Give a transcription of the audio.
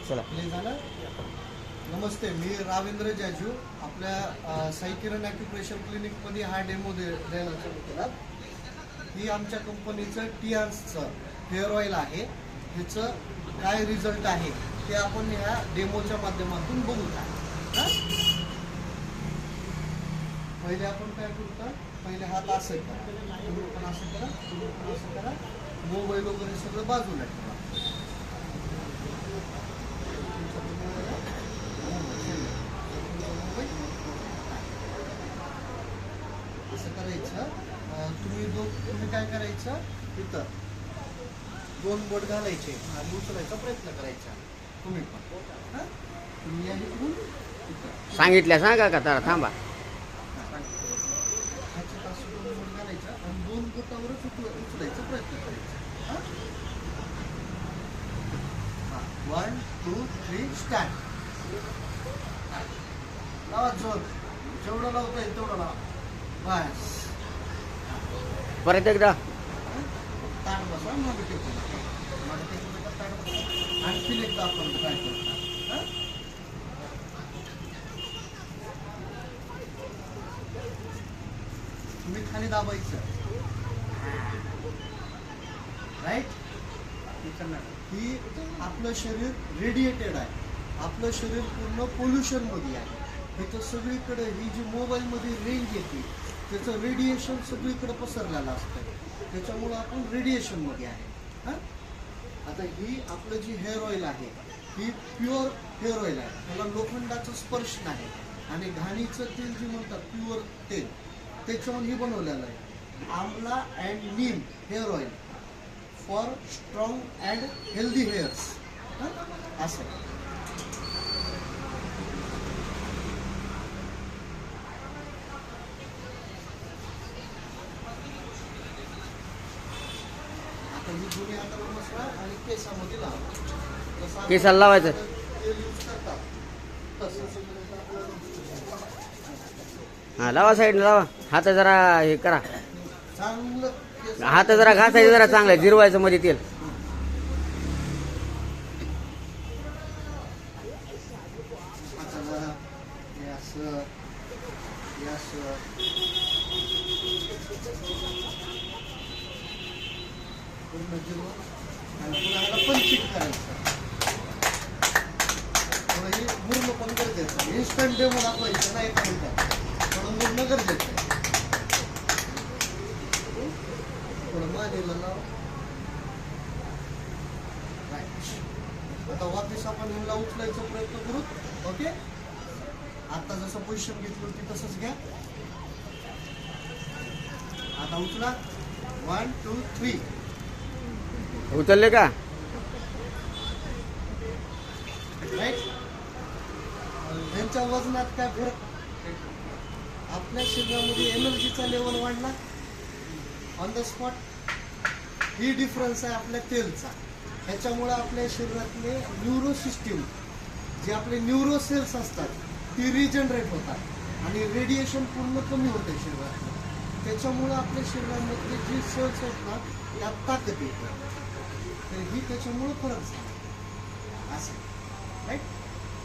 चला. प्ले झालं. नमस्ते, मी रावेंद्र जाजू. आपल्या साई किरण ॲक्युप्रेशर क्लिनिकमध्ये हा डेमो द्यायला चालू केला. ही आमच्या कंपनीचं टियार्सचं हेअर ऑइल आहे. ह्याचं काय रिझल्ट आहे ते आपण ह्या डेमोच्या माध्यमातून बघूया. पहिले आपण काय करू, पहिले हात असं करा, तुम्ही पण असं करा, तुम्ही पण असं करा. मोबाईल वगैरे सगळं बाजूला ठेवा. असं करायचं. तुम्ही काय करायचं, इथं 2 बोट घालायचे आणि उचलायचा प्रयत्न करायचा. तुम्ही पण तुम्ही या इकडून सांगितल्या सांगा का तर थांबा. ह्याच्यात असं 2 बोट घालायचं आणि 2 बोटावरच उचलायचा प्रयत्न करायचा. 1 2 3 स्टार्ट. लावा जोर, जेवढं लावता येईल तेवढं लावा. बस. परत एकदा. ताट बसा, मागे टेकू नका. मागे टेकू नका, ताट बसा. आणखी एकदा आपण ट्राय करतो. तुम्ही खाली दाबायचं. राईट. ही आपलं शरीर रेडिएटेड आहे. आपलं शरीर पूर्ण पोल्युशन मध्ये आहे. इथं सगळीकडे ही जी मोबाईलमध्ये रेंज येते त्याचं रेडिएशन सगळीकडे पसरलेलं असतं. त्याच्यामुळं आपण रेडिएशन मध्ये आहे. आता ही आपलं जी हेअर ऑइल आहे ही प्युअर हेअर ऑइल आहे. त्याला लोखंडाचा स्पर्श नाही आणि घाणीचं तेल जे म्हणतात प्युअर तेल त्याच्यावर ही बनवलेलं आहे. आमला and Neem hair oil for strong and healthy hairs. असं आता ही दोन्ही हातावर बसवा आणि केसामध्ये लावा. केसाला लावायचं. तेल यूज करतात तसं हा लावा साईडला लावा. हात जरा हे करा, चांगलं. हात जरा घासायचं, जरा चांगलं जिरवायचं मध्ये तेल. आता जरा हे असं हे असं पूर्ण जिरवून आणि पुन्हा ह्याला पंचिंग करायचं. थोडं हे मुरणं पण गरजेचं आहे. इन्स्टंट डेमो दाखवायचं नाही एका मिनिटात. थोडं मुरणं गरजेचं आहे. थोडं मानेला लाव. आता वापस आपण ह्याला उचलायचा प्रयत्न करू. ओके. आता जसं पोझिशन घेतली होती तसंच घ्या. आता उचला. 1 2 3. उचलले का? राईट. यांच्या वजनात काय फरक? आपल्या शरीरामध्ये एनर्जीचा लेवल वाढला on the spot. He difference आहे आपल्या तेलचा. ह्याच्यामुळे आपल्या शरीरातले न्यूरो सिस्टीम जे आपले न्यूरो सेल्स असतात ती रिजनरेट होतात आणि रेडिएशन पूर्ण कमी होते शरीरात. त्याच्यामुळं आपल्या शरीरामधले जे सेल्स आहेत ना त्यात ताकद येते. तर ही त्याच्यामुळं फरक झाला असं. राईट.